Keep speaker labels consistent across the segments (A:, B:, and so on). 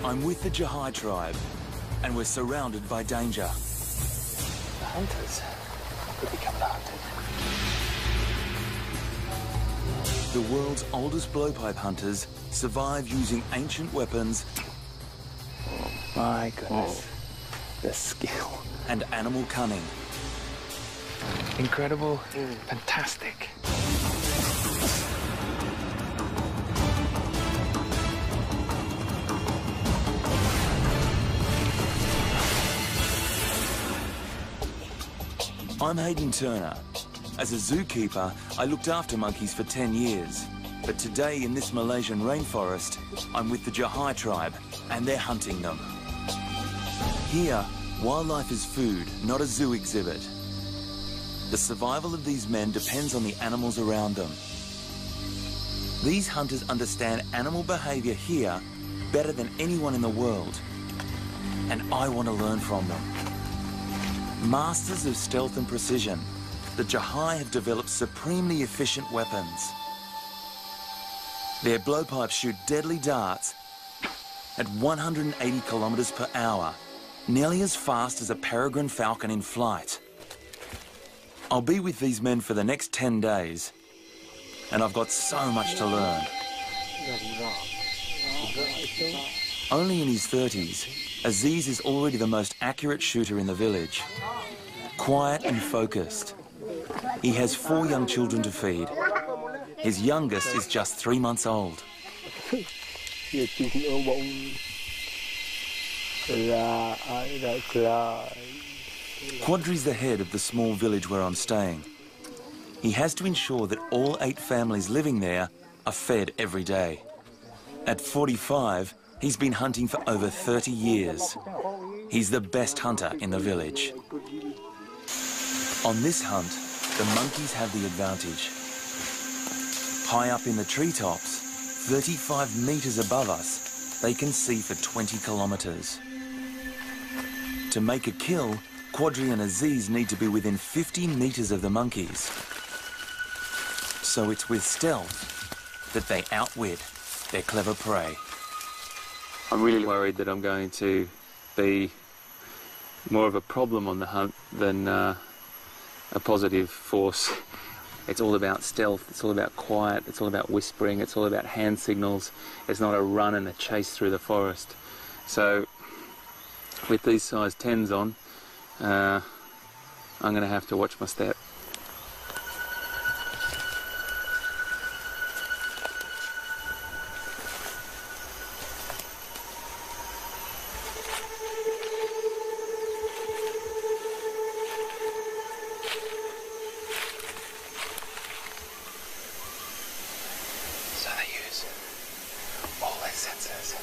A: I'm with the Jahai tribe, and we're surrounded by danger.
B: The hunters could become the hunted.
A: The world's oldest blowpipe hunters survive using ancient weapons.
B: Oh my goodness. The skill.
A: And animal cunning.
B: Incredible. Fantastic.
A: I'm Hayden Turner. As a zookeeper, I looked after monkeys for 10 years. But today in this Malaysian rainforest, I'm with the Jahai tribe, and they're hunting them. Here, wildlife is food, not a zoo exhibit. The survival of these men depends on the animals around them. These hunters understand animal behavior here better than anyone in the world. And I want to learn from them. Masters of stealth and precision, the Jahai have developed supremely efficient weapons. Their blowpipes shoot deadly darts at 180 kilometers per hour, nearly as fast as a peregrine falcon in flight. I'll be with these men for the next 10 days, and I've got so much to learn. Only in his 30s, Aziz is already the most accurate shooter in the village. Quiet and focused. He has 4 young children to feed. His youngest is just 3 months old. Quadri's the head of the small village where I'm staying. He has to ensure that all 8 families living there are fed every day. At 45, he's been hunting for over 30 years. He's the best hunter in the village. On this hunt, the monkeys have the advantage. High up in the treetops, 35 meters above us, they can see for 20 kilometers. To make a kill, Quadri and Aziz need to be within 50 meters of the monkeys. So it's with stealth that they outwit their clever prey. I'm really worried that I'm going to be more of a problem on the hunt than a positive force. It's all about stealth, it's all about quiet, it's all about whispering, it's all about hand signals. It's not a run and a chase through the forest. So with these size 10s on, I'm going to have to watch my step.
B: So they use all their senses.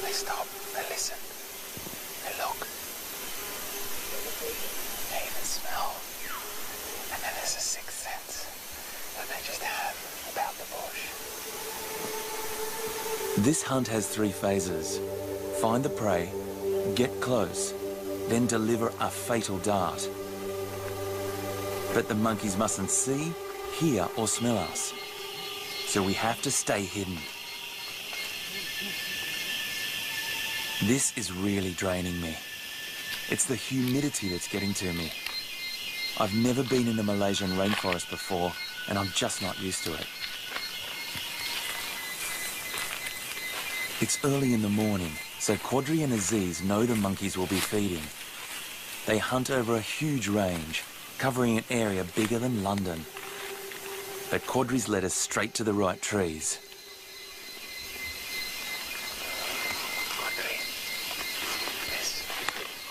B: They stop, they listen, they look, they even smell, and then there's a sixth sense that they just have about the bush.
A: This hunt has 3 phases. Find the prey, get close, then deliver a fatal dart. But the monkeys mustn't see, hear, or smell us. So we have to stay hidden. This is really draining me. It's the humidity that's getting to me. I've never been in a Malaysian rainforest before, and I'm just not used to it. It's early in the morning, so Quadri and Aziz know the monkeys will be feeding. They hunt over a huge range, covering an area bigger than London. But Quadri's led us straight to the right trees.
B: Quadri, this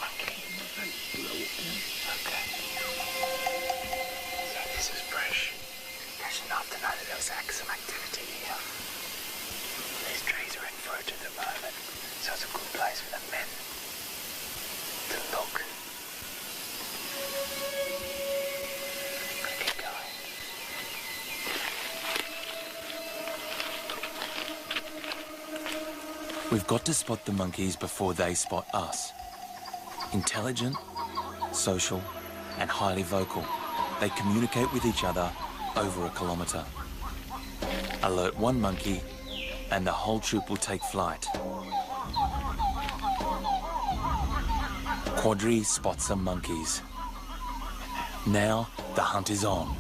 B: monkey. Okay. So this is fresh. Fresh enough to know that there was some activity here. These trees are in fruit at the moment, so it's a good place for the men to look. Keep going.
A: We've got to spot the monkeys before they spot us. Intelligent, social, and highly vocal, they communicate with each other over a kilometre. Alert one monkey, and the whole troop will take flight. Quadri spots some monkeys. Now the hunt is on.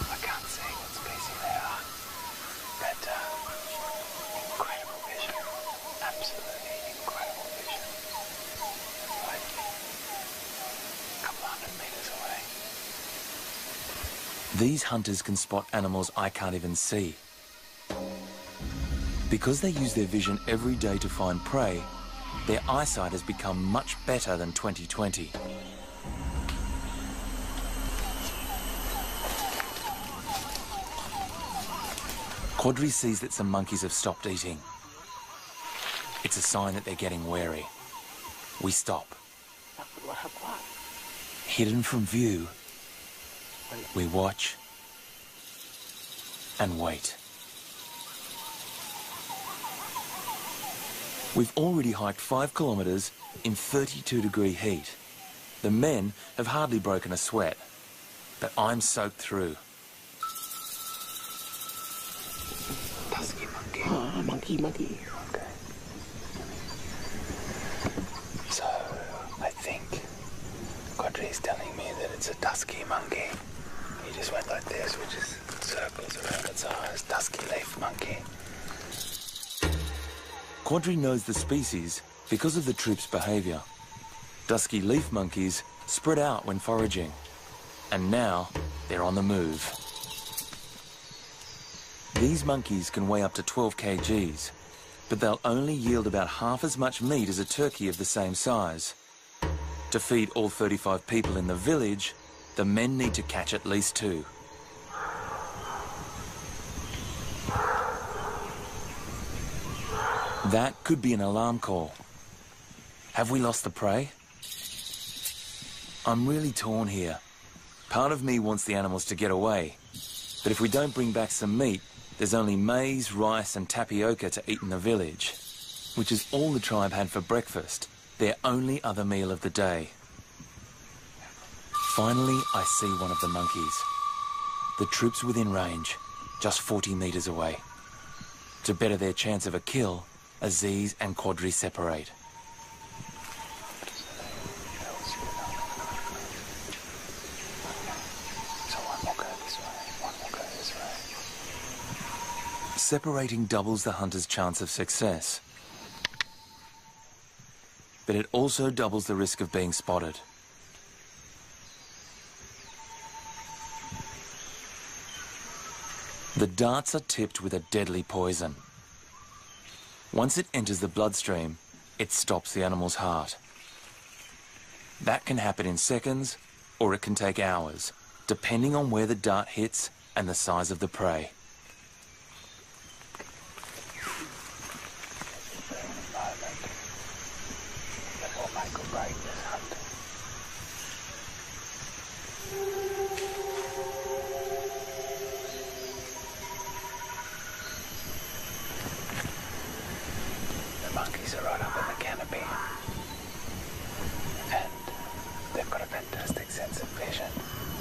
B: I can't say what species they are, but incredible vision. Absolutely incredible vision. Like a couple hundred meters away.
A: These hunters can spot animals I can't even see. Because they use their vision every day to find prey, their eyesight has become much better than 2020. Quadri sees that some monkeys have stopped eating. It's a sign that they're getting wary. We stop. Hidden from view, we watch and wait. We've already hiked 5 kilometres in 32-degree heat. The men have hardly broken a sweat, but I'm soaked through.
B: Dusky monkey.
C: Ah, monkey.
B: Okay. So, I think Quadri's telling me that it's a dusky monkey. He just went like this, which is circles around its eyes. Dusky leaf monkey.
A: Quadri knows the species because of the troop's behaviour. Dusky leaf monkeys spread out when foraging, and now they're on the move. These monkeys can weigh up to 12 kgs, but they'll only yield about half as much meat as a turkey of the same size. To feed all 35 people in the village, the men need to catch at least 2. That could be an alarm call. Have we lost the prey? I'm really torn here. Part of me wants the animals to get away, but if we don't bring back some meat, there's only maize, rice and tapioca to eat in the village, which is all the tribe had for breakfast, their only other meal of the day. Finally, I see one of the monkeys. The troop's within range, just 40 metres away. To better their chance of a kill, Aziz and Quadri separate.
B: So one will go this way, one will go this way.
A: Separating doubles the hunter's chance of success. But it also doubles the risk of being spotted. The darts are tipped with a deadly poison. Once it enters the bloodstream, it stops the animal's heart. That can happen in seconds, or it can take hours, depending on where the dart hits and the size of the prey.
B: That will make or break this hunt. The monkeys are right up in the canopy, and they've got a fantastic sense of vision.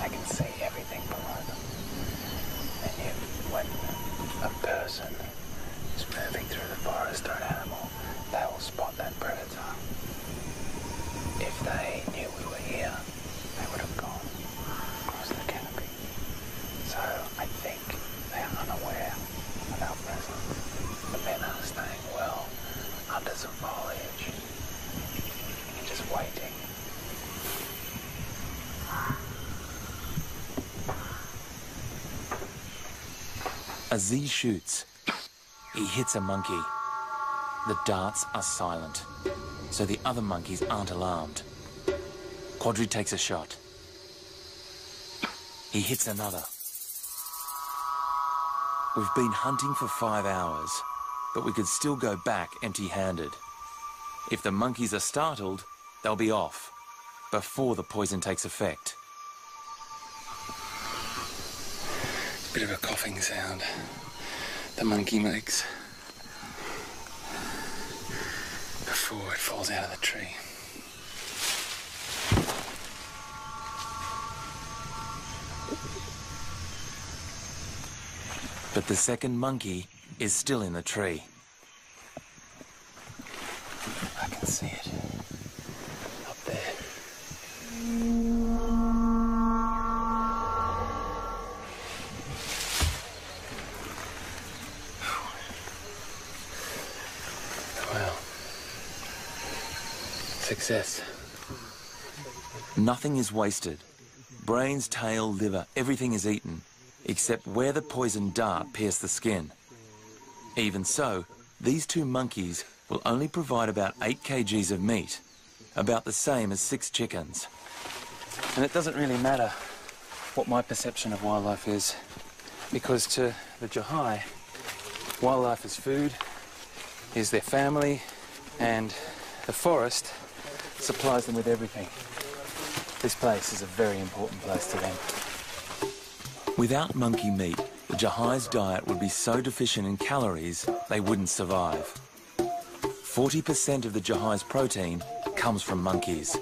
B: They can see everything below them. And yet, when a person is moving through the forest or an animal, they will spot that predator. If they knew we were here, they would have gone across the canopy. So I think they are unaware of our presence. The men are staying well under some foliage and just waiting.
A: Aziz shoots. He hits a monkey. The darts are silent, so the other monkeys aren't alarmed. Quadri takes a shot. He hits another. We've been hunting for 5 hours, but we could still go back empty-handed. If the monkeys are startled, they'll be off before the poison takes effect.
B: Bit of a coughing sound the monkey makes before it falls out of the tree.
A: But the second monkey is still in the tree.
B: I can see it. Up there. Well, success.
A: Nothing is wasted. Brains, tail, liver, everything is eaten, except where the poison dart pierced the skin. Even so, these two monkeys will only provide about 8 kgs of meat, about the same as 6 chickens.
B: And it doesn't really matter what my perception of wildlife is, because to the Jahai, wildlife is food, is their family, and the forest supplies them with everything. This place is a very important place to them.
A: Without monkey meat, the Jahai's diet would be so deficient in calories they wouldn't survive. 40% of the Jahai's protein comes from monkeys.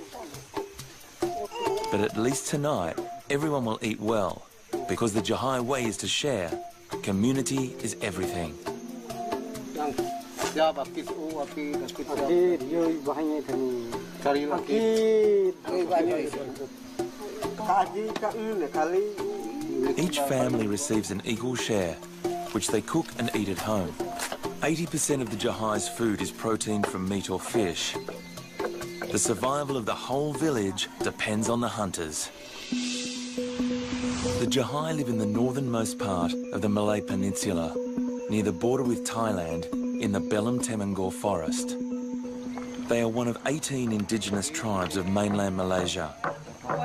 A: But at least tonight, everyone will eat well, because the Jahai way is to share. Community is everything. Each family receives an equal share, which they cook and eat at home. 80% of the Jahai's food is protein from meat or fish. The survival of the whole village depends on the hunters. The Jahai live in the northernmost part of the Malay Peninsula, near the border with Thailand, in the Belem-Temangor forest. They are one of 18 indigenous tribes of mainland Malaysia.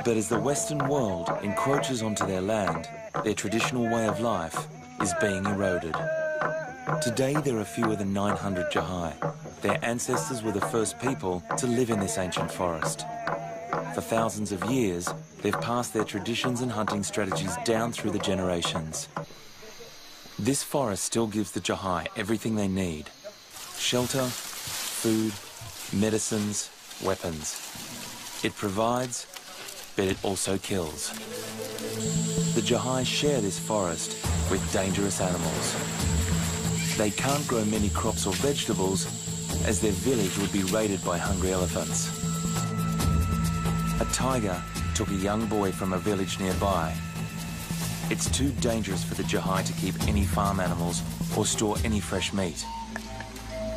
A: But as the Western world encroaches onto their land, their traditional way of life is being eroded. Today there are fewer than 900 Jahai. Their ancestors were the first people to live in this ancient forest. For thousands of years, they've passed their traditions and hunting strategies down through the generations. This forest still gives the Jahai everything they need: shelter, food, medicines, weapons. It provides, but it also kills. The Jahai share this forest with dangerous animals. They can't grow many crops or vegetables, as their village would be raided by hungry elephants. A tiger took a young boy from a village nearby. It's too dangerous for the Jahai to keep any farm animals or store any fresh meat.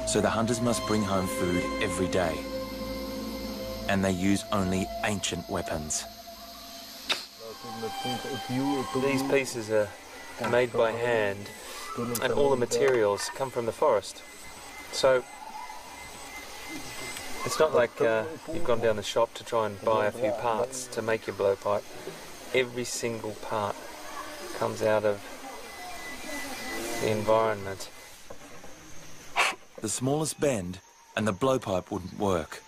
A: So the hunters must bring home food every day. And they use only ancient weapons.
B: These pieces are made by hand, and all the materials come from the forest. So it's not like you've gone down the shop to try and buy a few parts to make your blowpipe. Every single part comes out of the environment.
A: The smallest bend and the blowpipe wouldn't work.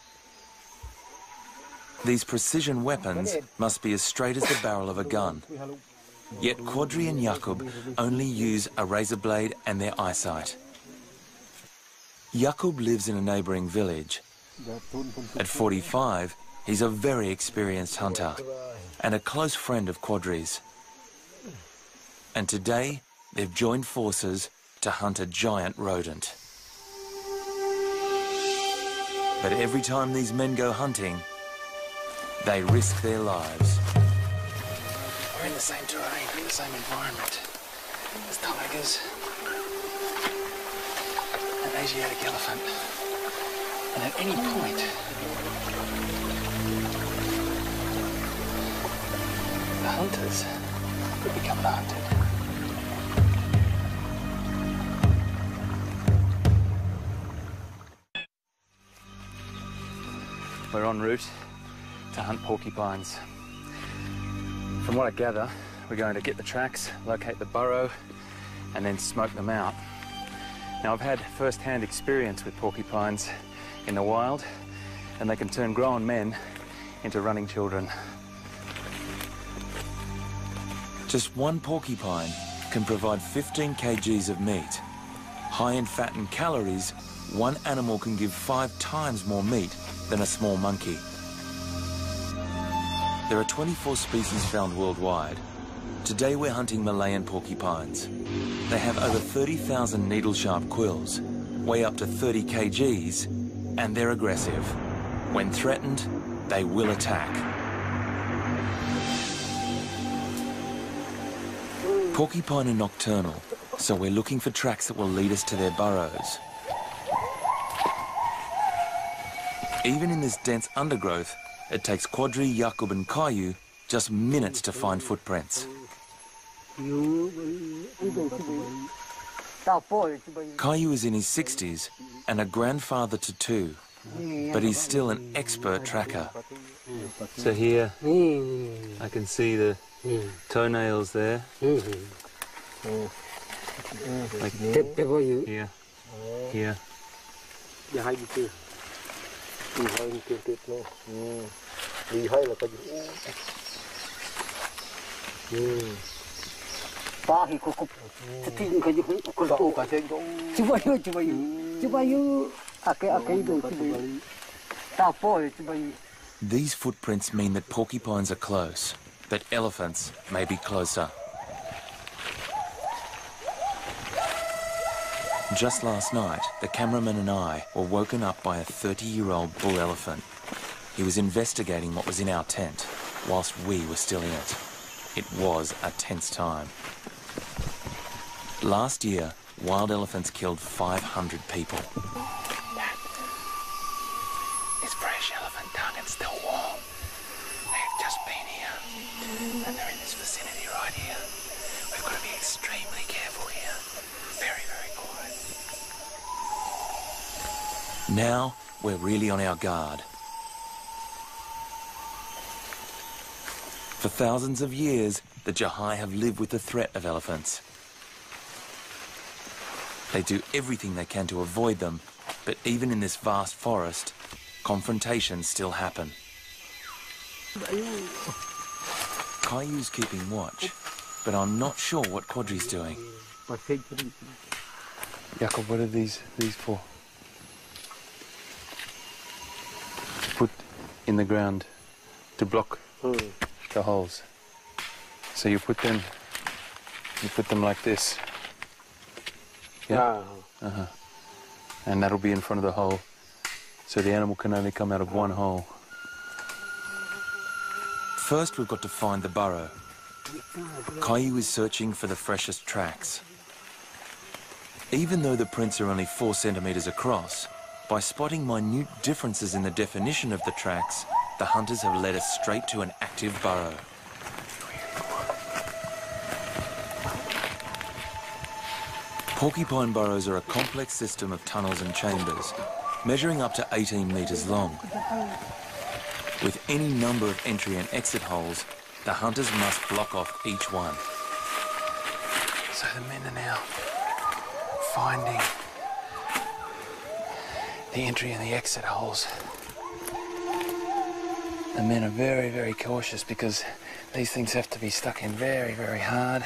A: These precision weapons must be as straight as the barrel of a gun. Yet Quadri and Yaqub only use a razor blade and their eyesight. Yaqub lives in a neighbouring village. At 45, he's a very experienced hunter and a close friend of Quadri's. And today, they've joined forces to hunt a giant rodent. But every time these men go hunting, they risk their lives.
B: We're in the same terrain, the same environment. There's tigers, an Asiatic elephant, and at any point, the hunters could become the hunted. We're en route to hunt porcupines. From what I gather, we're going to get the tracks, locate the burrow, and then smoke them out. Now, I've had first-hand experience with porcupines in the wild, and they can turn grown men into running children.
A: Just one porcupine can provide 15 kgs of meat. High in fat and calories, one animal can give 5 times more meat than a small monkey. There are 24 species found worldwide, Today we're hunting Malayan porcupines. They have over 30,000 needle-sharp quills, weigh up to 30 kgs, and they're aggressive. When threatened, they will attack. Porcupine are nocturnal, so we're looking for tracks that will lead us to their burrows. Even in this dense undergrowth, it takes Quadri, Jakub and Caillou just minutes to find footprints. Caillou is in his 60s and a grandfather to two, but he's still an expert tracker.
C: So here, I can see the toenails there. Like here, here.
A: These footprints mean that porcupines are close, but elephants may be closer. Just last night, the cameraman and I were woken up by a 30-year-old bull elephant. He was investigating what was in our tent, whilst we were still in it. It was a tense time. Last year, wild elephants killed 500 people.
B: Dad, it's fresh elephant dung and still warm. They've just been here, and they're in this vicinity right here. We've got to be extremely careful here. Very, very quiet.
A: Now, we're really on our guard. For thousands of years, the Jahai have lived with the threat of elephants. They do everything they can to avoid them, but even in this vast forest, confrontations still happen. Caillou's keeping watch, but I'm not sure what Quadri's doing.
C: Jakob, what are these for? Put in the ground to block the holes. So you put them like this. Yeah. And that'll be in front of the hole, so the animal can only come out of one hole.
A: First, we've got to find the burrow. Caillou is searching for the freshest tracks. Even though the prints are only 4 centimetres across, by spotting minute differences in the definition of the tracks, the hunters have led us straight to an active burrow. Porcupine burrows are a complex system of tunnels and chambers, measuring up to 18 metres long. With any number of entry and exit holes, the hunters must block off each one.
B: So the men are now finding the entry and the exit holes. The men are very, very cautious because these things have to be stuck in very, very hard.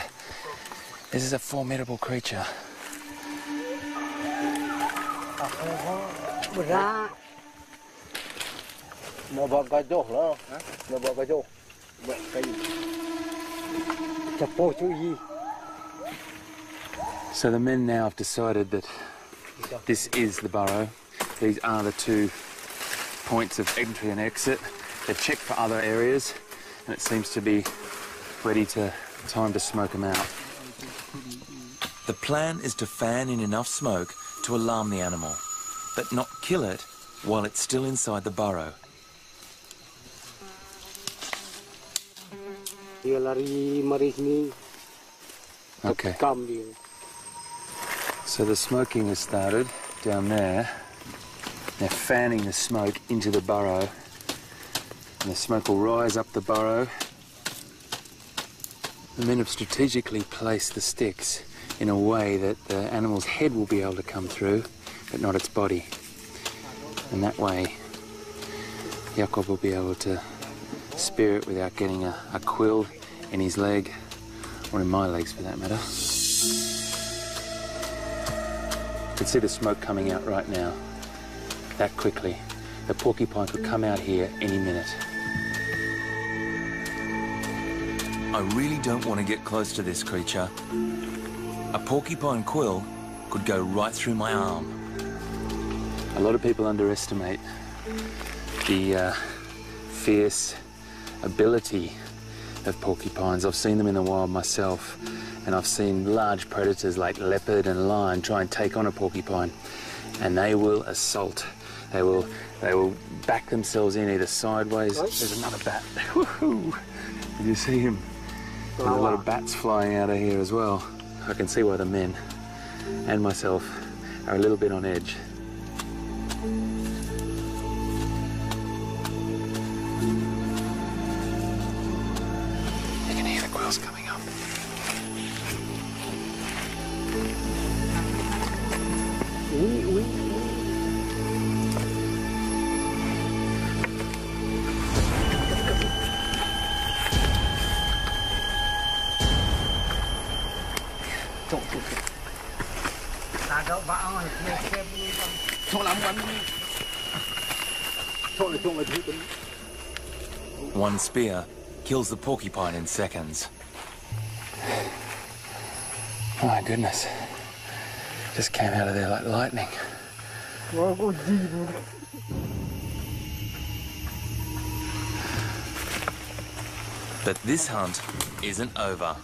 B: This is a formidable creature.
C: So the men now have decided that this is the burrow. These are the 2 points of entry and exit. They've checked for other areas, and it seems to be time to smoke them out.
A: The plan is to fan in enough smoke to alarm the animal, but not kill it while it's still inside the burrow.
C: Okay. So the smoking has started down there. They're fanning the smoke into the burrow, and the smoke will rise up the burrow. The men have strategically placed the sticks in a way that the animal's head will be able to come through, but not its body. And that way, Jakob will be able to spear it without getting a quill in his leg, or in my legs for that matter. You can see the smoke coming out right now, that quickly. The porcupine could come out here any minute.
A: I really don't want to get close to this creature. A porcupine quill could go right through my arm.
C: A lot of people underestimate the fierce ability of porcupines. I've seen them in the wild myself, and I've seen large predators like leopard and lion try and take on a porcupine, and they will assault. They will back themselves in either sideways. There's another bat. Woohoo! Did you see him? There's a lot of bats flying out of here as well. I can see why the men and myself are a little bit on edge. You can hear the quills coming up.
A: One spear kills the porcupine in seconds.
C: Oh my goodness. Just came out of there like lightning.
A: But this hunt isn't over.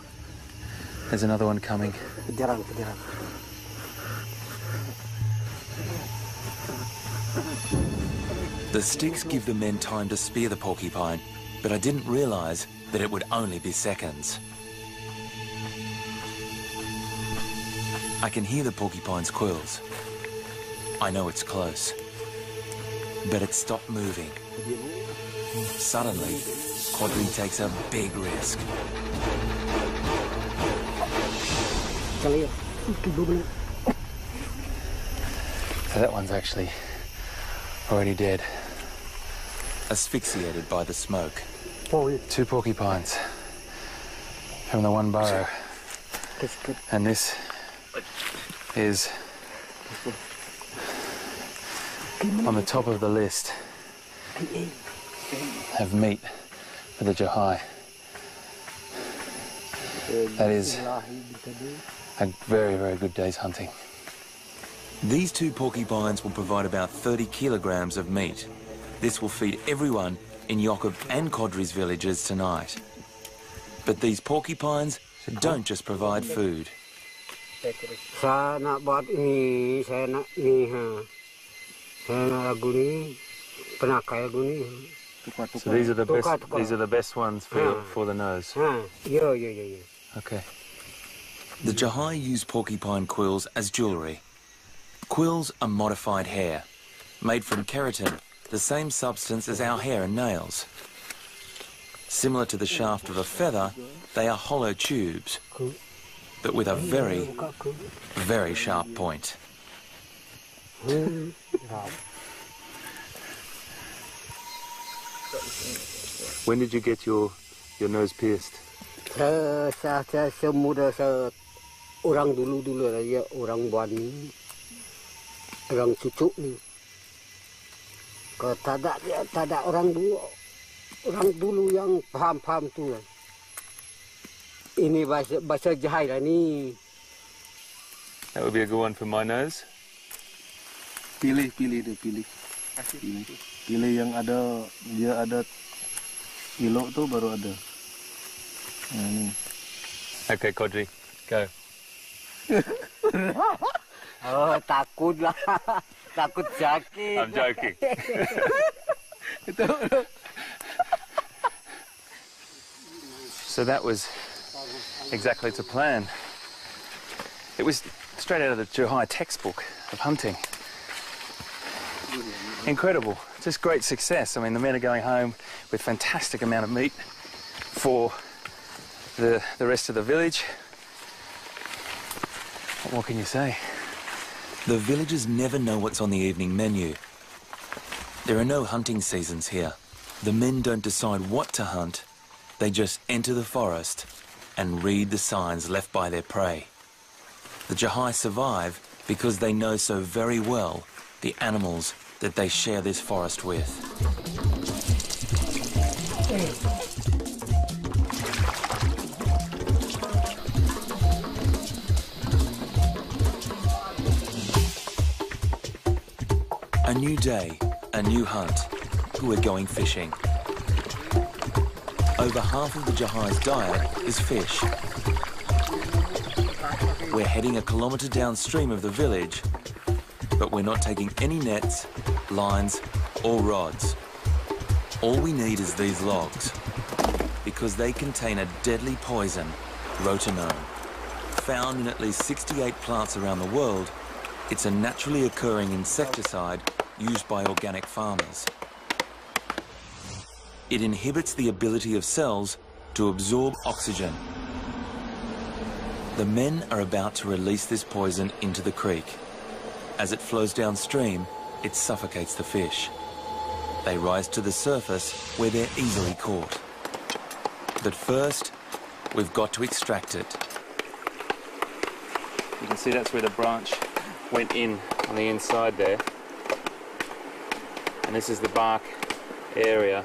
C: There's another one coming.
A: The sticks give the men time to spear the porcupine, but I didn't realize that it would only be seconds. I can hear the porcupine's quills. I know it's close, but it stopped moving. Suddenly, Quadri takes a big risk.
C: So that one's actually already dead.
A: Asphyxiated by the smoke.
C: 2 porcupines from the one burrow. And this is on the top of the list of meat for the Jahai. That is a very, very good day's hunting.
A: These 2 porcupines will provide about 30 kilograms of meat. This will feed everyone in Jakob and Quadri's villages tonight. But these porcupines don't just provide food.
D: Saya nak buat ini, saya nak ini, saya nak lagu ni, penakai lagu ni.
C: So these are the best ones for the nose.
D: Yeah.
C: Okay.
A: The Jahai use porcupine quills as jewellery. Quills are modified hair, made from keratin, the same substance as our hair and nails. Similar to the shaft of a feather, they are hollow tubes, but with a very, very sharp point.
C: When did you get your nose pierced?
D: Saya semuda saya orang dulu ya orang buat ni, orang cucu ni. Kalau tak ada orang dulu yang paham tu. Ini bahasa Jahai lah ni.
C: That would be a good one for my nose.
E: Pilih yang ada, dia ada ilok tu baru ada.
C: Okay, Quadri, go.
D: Oh, takut lah. Takut sakit.
C: I'm joking. So that was exactly to plan. It was straight out of the Jahai textbook of hunting. Incredible, just great success. I mean, the men are going home with fantastic amount of meat for the rest of the village. What more can you say?
A: The villagers never know what's on the evening menu. There are no hunting seasons here. The men don't decide what to hunt. They just enter the forest and read the signs left by their prey. The Jahai survive because they know so very well the animals that they share this forest with. A new day, a new hunt. We're going fishing. Over half of the Jahai's diet is fish. We're heading a kilometre downstream of the village, but we're not taking any nets, lines or rods. All we need is these logs, because they contain a deadly poison, rotenone. Found in at least 68 plants around the world, it's a naturally occurring insecticide used by organic farmers. It inhibits the ability of cells to absorb oxygen. The men are about to release this poison into the creek. As it flows downstream, it suffocates the fish. They rise to the surface where they're easily caught. But first, we've got to extract it.
C: You can see that's where the branch went in on the inside there. And this is the bark area.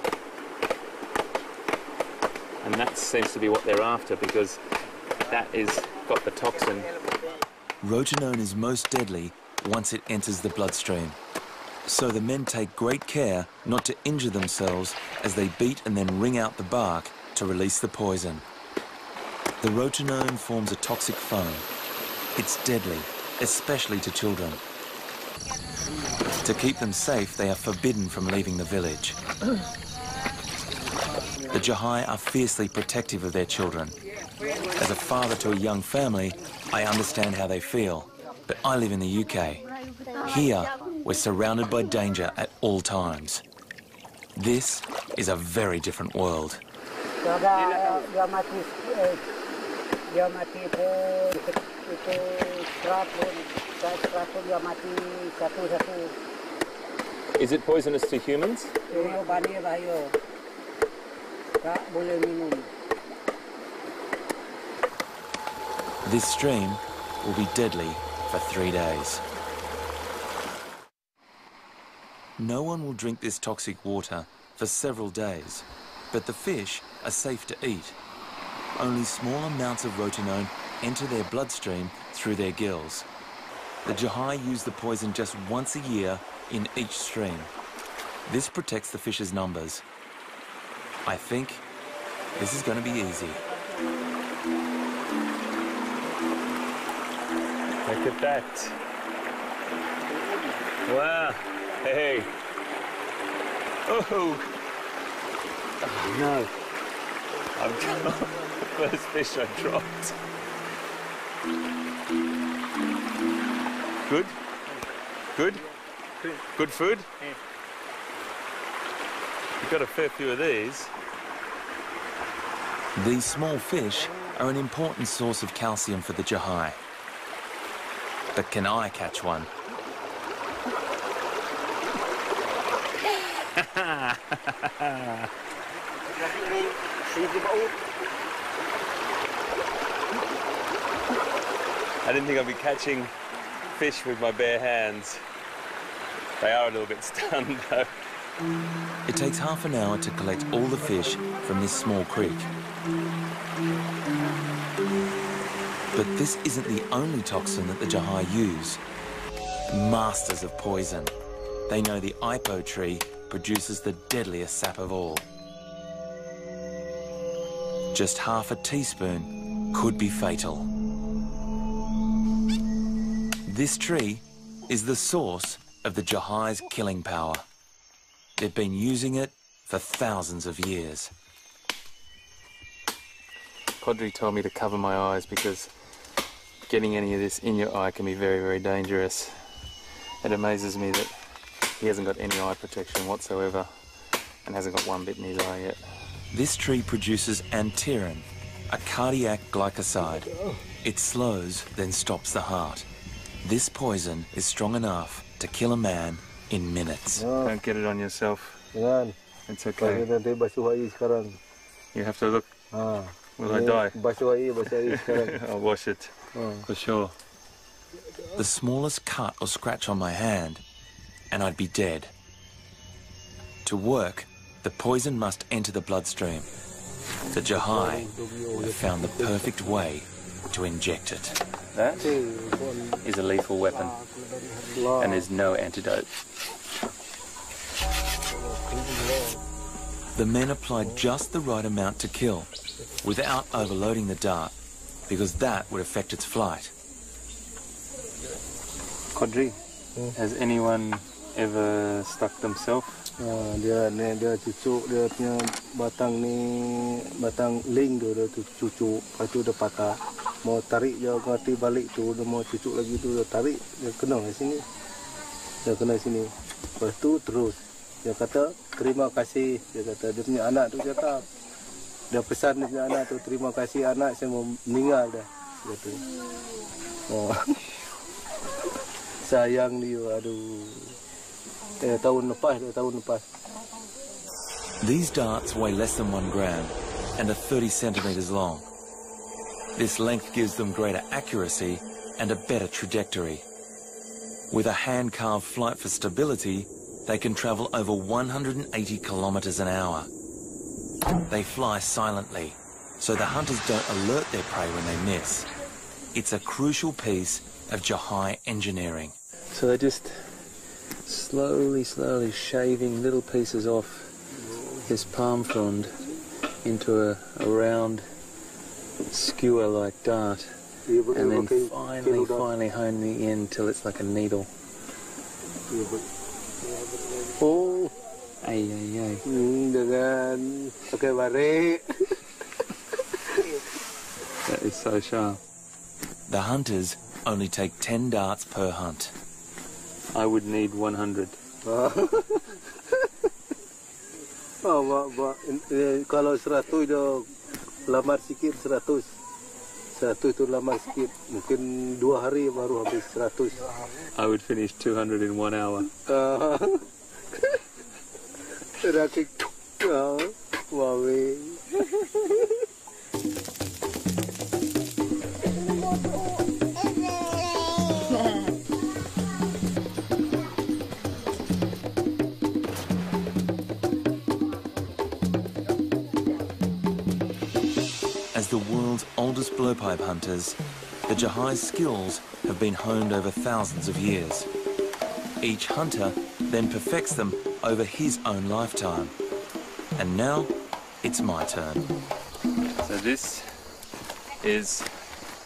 C: And that seems to be what they're after, because that is got the toxin.
A: Rotenone is most deadly once it enters the bloodstream. So the men take great care not to injure themselves as they beat and then wring out the bark to release the poison. The rotenone forms a toxic foam. It's deadly, especially to children. To keep them safe, they are forbidden from leaving the village. The Jahai are fiercely protective of their children. As a father to a young family, I understand how they feel, but I live in the UK. Here, we're surrounded by danger at all times. This is a very different world.
C: Is it poisonous to humans?
A: This stream will be deadly for 3 days. No one will drink this toxic water for several days, but the fish are safe to eat. Only small amounts of rotenone enter their bloodstream through their gills. The Jahai use the poison just once a year in each stream. This protects the fish's numbers. I think this is going to be easy.
C: Look at that. Wow. Hey. Oh. Oh no. I've dropped the first fish I dropped. Good? Good? Good food? You've got a fair few of these.
A: These small fish are an important source of calcium for the Jahai. But can I catch one?
C: I didn't think I'd be catching fish with my bare hands. They are a little bit stunned though.
A: It takes half an hour to collect all the fish from this small creek. But this isn't the only toxin that the Jahai use. Masters of poison. They know the ipo tree produces the deadliest sap of all. Just half a teaspoon could be fatal. This tree is the source of the Jahai's killing power. They've been using it for thousands of years.
C: Podri told me to cover my eyes because getting any of this in your eye can be very, very dangerous. It amazes me that he hasn't got any eye protection whatsoever and hasn't got one bit in his eye yet.
A: This tree produces antirin, a cardiac glycoside. It slows, then stops the heart. This poison is strong enough to kill a man in minutes.
C: Don't get it on yourself.
E: Jangan.
C: It's okay.
E: Nanti basuh air sekarang.
C: You have to look. Will I die?
E: Basuh air sekarang.
C: I'll wash it, for sure.
A: The smallest cut or scratch on my hand, and I'd be dead. To work, the poison must enter the bloodstream. The Jahai have found the perfect way to inject it.
C: That is a lethal weapon, and there's no antidote.
A: The men applied just the right amount to kill, without overloading the dart, because that would affect its flight.
C: Kodri, has anyone ever stuck themselves?
E: Dia cucuk, dia punya batang ni, batang ling tu dia cucuk, lepas tu dia patah. Mau tarik je mati balik tu, dia mau cucuk lagi tu, dia tarik, dia kena di sini. Dia kena sini. Lepas tu terus. Dia kata, terima kasih. Dia kata, dia punya anak tu cakap. Dia pesan dia punya anak tu, terima kasih anak, saya mau meninggal dah. Dia kata. Oh. Sayang dia, aduh. Tahun lepas.
A: These darts weigh less than 1 gram and are 30 centimetres long. This length gives them greater accuracy and a better trajectory. With a hand-carved flight for stability, they can travel over 180 kilometres an hour. They fly silently, so the hunters don't alert their prey when they miss. It's a crucial piece of Jahai engineering.
C: So they're just slowly shaving little pieces off this palm frond into a round skewer-like dart, and then finally honing in till it's like a needle.
E: Oh,
C: Ay.
E: dengan pakai barik.
C: That is so sharp.
A: The hunters only take 10 darts per hunt.
C: I would need 100.
E: Kalau 100 dia lamar sikit 100. 100 tu lamar sikit. Mungkin 2 hari baru habis 100.
C: I would finish 200 in 1 hour.
E: Rakit. Wawe.
A: As the world's oldest blowpipe hunters, the Jahai's skills have been honed over thousands of years. Each hunter then perfects them over his own lifetime. And now, it's my turn.
C: So this is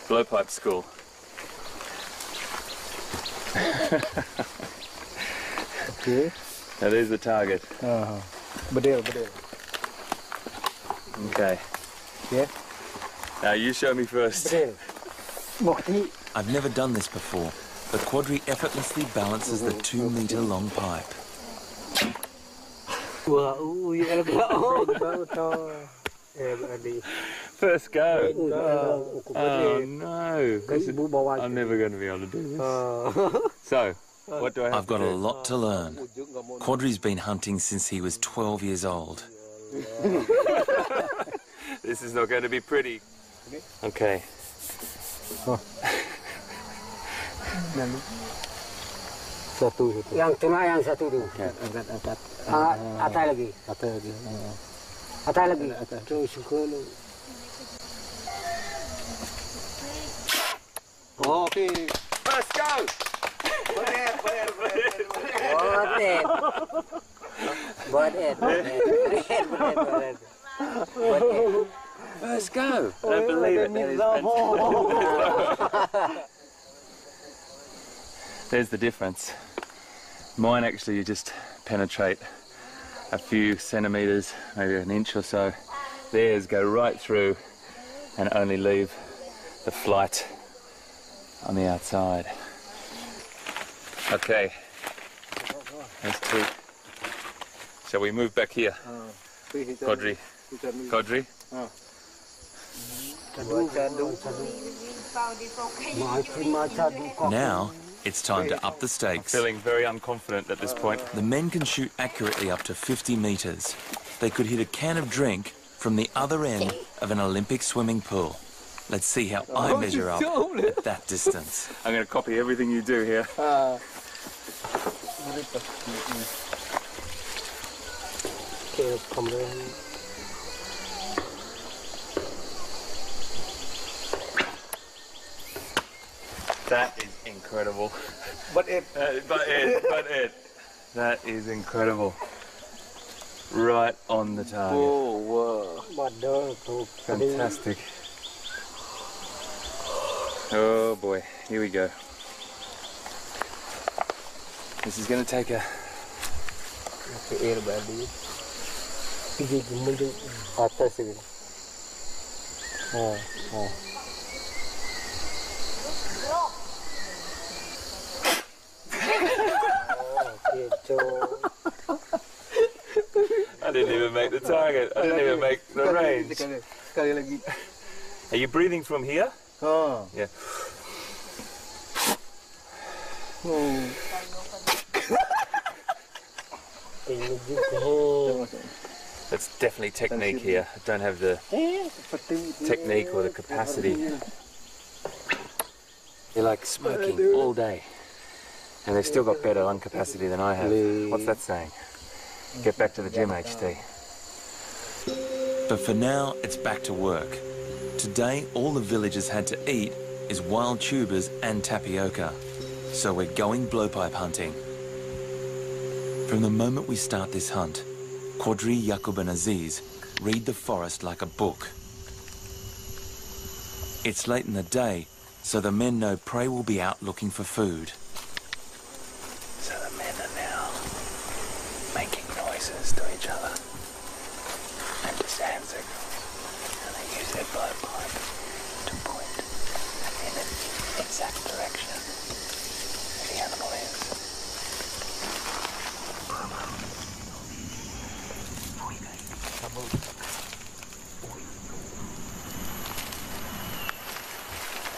C: blowpipe school.
E: Okay.
C: Now there's the target.
E: Bedil.
C: Okay.
E: Yeah.
C: Now you show me first.
E: Bedil. Mokti.
A: I've never done this before, but Quadri effortlessly balances the 2-metre-long pipe.
C: First go. Oh no. I'm never going to be able to do this. So, what do I have
A: I've got
C: to
A: a
C: do?
A: lot to learn. Quadri's been hunting since he was 12 years old.
C: This is not going to be pretty. Okay.
E: Satu.
D: Yang tengah yang satu tu.
E: Angkat.
D: Atas lagi. Atas lagi. Terus suka lu.
E: Oh, okay.
C: Let's go.
D: Buat it.
C: Let's go. I don't believe it. That is fantastic. There's the difference. Mine actually you just penetrate a few centimetres, maybe an inch or so. Theirs go right through and only leave the flight on the outside. Okay, that's two. Shall we move back here? Kodri. Kodri?
A: Now, it's time to up the stakes.
C: Feeling very unconfident at this point.
A: The men can shoot accurately up to 50 metres. They could hit a can of drink from the other end of an Olympic swimming pool. Let's see how I measure up at that distance.
C: I'm going to copy everything you do here. That is incredible.
E: But it.
C: That is incredible. Right on the target.
E: Oh, wow.
D: Badal tu.
C: Fantastic. Oh boy, here we go. This is going to take a...
D: Air badi. Pergi menuju atas ini.
C: I didn't even make the target. I didn't even make the range.
E: Sekali lagi.
C: Are you breathing from here?
E: Ha.
C: Yeah. That's definitely technique here. I don't have the technique or the capacity. You're like smoking all day. And they've still got better lung capacity than I have. What's that saying? Get back to the gym, HT.
A: But for now, it's back to work. Today, all the villagers had to eat is wild tubers and tapioca. So we're going blowpipe hunting. From the moment we start this hunt, Quadri, Yaqub and Aziz read the forest like a book. It's late in the day, so the men know prey will be out looking for food.
B: So the men are now making noises to each other and to hand signals, and they use their blowpipe to point in an exact direction where the animal is.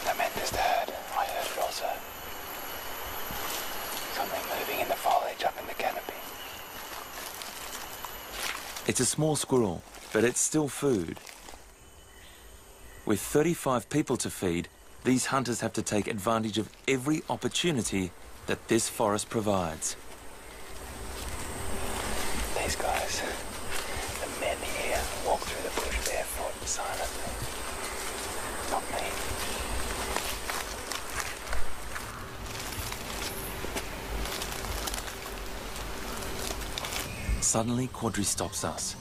B: The men just heard, I heard it also. Something moving in the foliage up in the canopy.
A: It's a small squirrel, but it's still food. With 35 people to feed, these hunters have to take advantage of every opportunity that this forest provides.
B: These guys, the men here, walk through the bush barefoot silently. Not me.
A: Suddenly, Quadri stops us.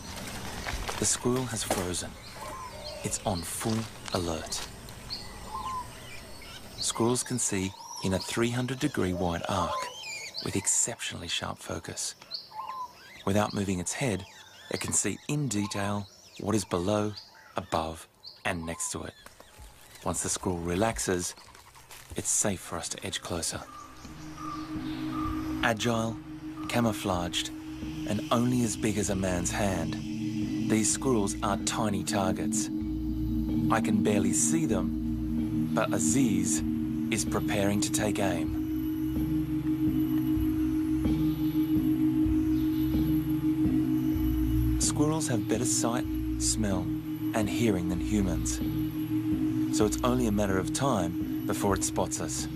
A: The squirrel has frozen. It's on full alert. Squirrels can see in a 300-degree wide arc with exceptionally sharp focus. Without moving its head, it can see in detail what is below, above, and next to it. Once the squirrel relaxes, it's safe for us to edge closer. Agile, camouflaged, and only as big as a man's hand, these squirrels are tiny targets. I can barely see them, but Aziz is preparing to take aim. Squirrels have better sight, smell, and hearing than humans, so it's only a matter of time before it spots us.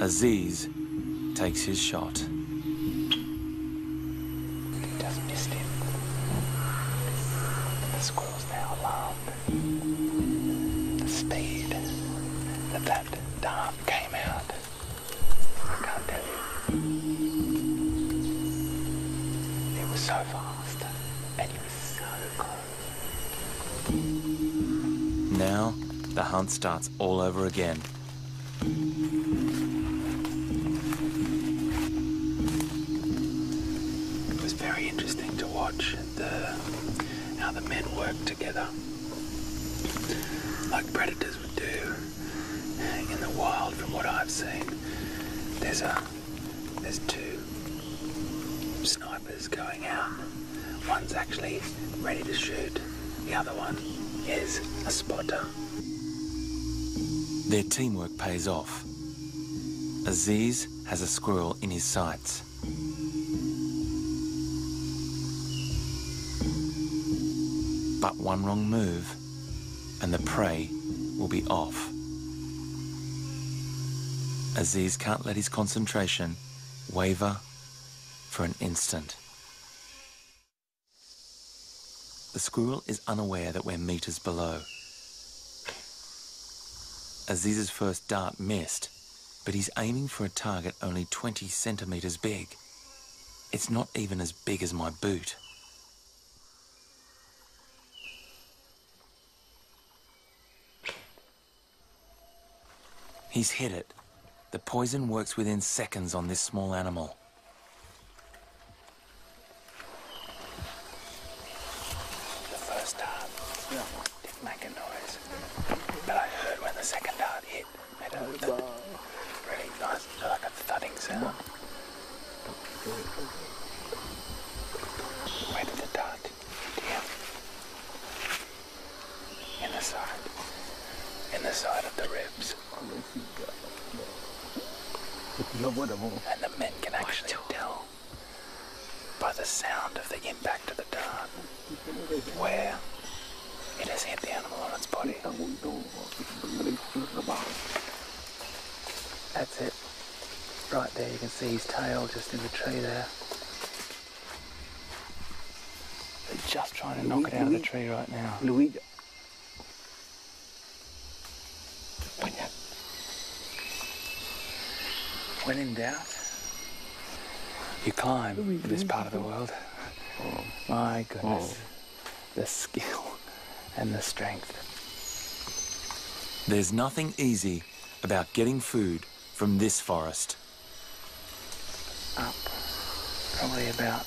A: Aziz takes his shot.
B: Just missed him. The squirrel's now alarmed. The speed that dart came out, I can't tell you. It was so fast, and it was so close.
A: Now, the hunt starts all over again.
B: It was very interesting to watch how the men work together, like predators would do in the wild. From what I've seen, there's two snipers going out. One's actually ready to shoot. The other one is a spotter.
A: Their teamwork pays off. Aziz has a squirrel in his sights. But one wrong move, and the prey will be off. Aziz can't let his concentration waver for an instant. The squirrel is unaware that we're meters below. Aziz's first dart missed, but he's aiming for a target only 20 centimeters big. It's not even as big as my boot. He's hit it. The poison works within seconds on this small animal.
B: The first dart didn't make a noise, but I heard when the second dart hit, it made a really nice, like a thudding sound. Where did the dart hit him? In the side. In the side of the ribs. And the men can actually tell by the sound of the impact of the dart where it has hit the animal on its body. That's it. Right there, you can see his tail just in the tree there. They're just trying to knock it out of the tree right now. When in doubt, you climb in this part of the world. My goodness, the skill and the strength.
A: There's nothing easy about getting food from this forest.
B: Up, probably about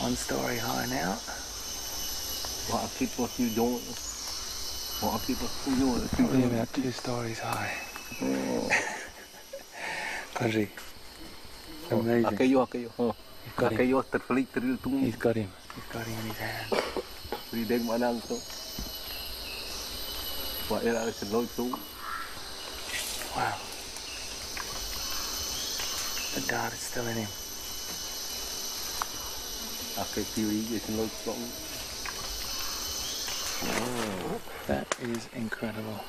B: 1 story high now. Probably about 2 stories high. Country. Amazing. He's got him. He's got him. He's got him in his hand. Wow. The dart is still in him. That is incredible.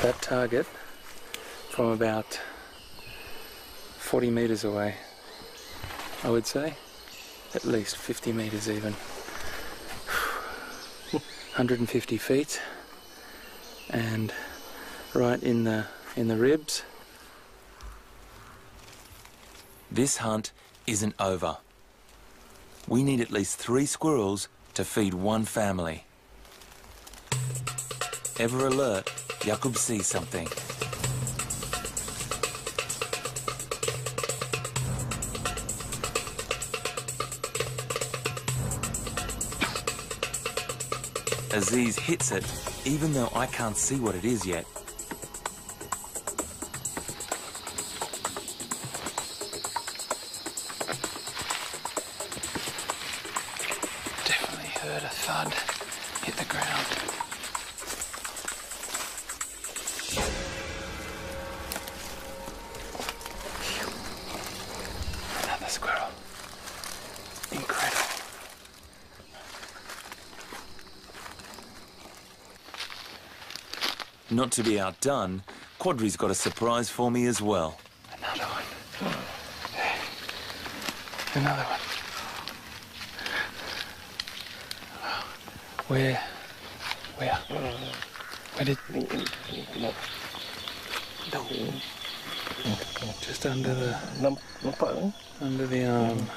B: That target from about 40 meters away, I would say, at least 50 meters even. 150 feet, and right in the ribs.
A: This hunt isn't over. We need at least 3 squirrels to feed 1 family. Ever alert, Jakub sees something. Aziz hits it, even though I can't see what it is yet.
B: Definitely heard a thud hit the ground. Another squirrel. Incredible.
A: Not to be outdone, Quadri's got a surprise for me as well.
B: Another one. Another one. Where did... Just under the arm.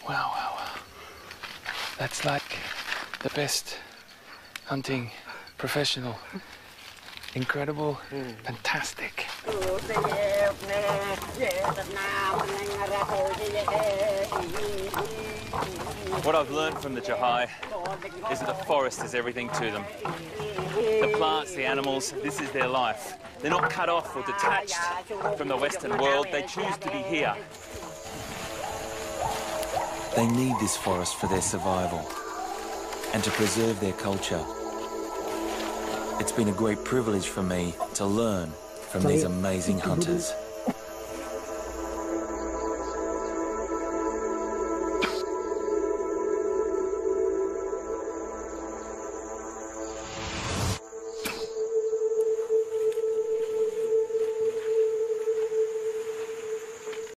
B: Wow. That's like the best hunting professional. Incredible, fantastic.
A: What I've learned from the Jahai is that the forest is everything to them. The plants, the animals, this is their life. They're not cut off or detached from the Western world. They choose to be here. They need this forest for their survival and to preserve their culture. It's been a great privilege for me to learn from these amazing hunters.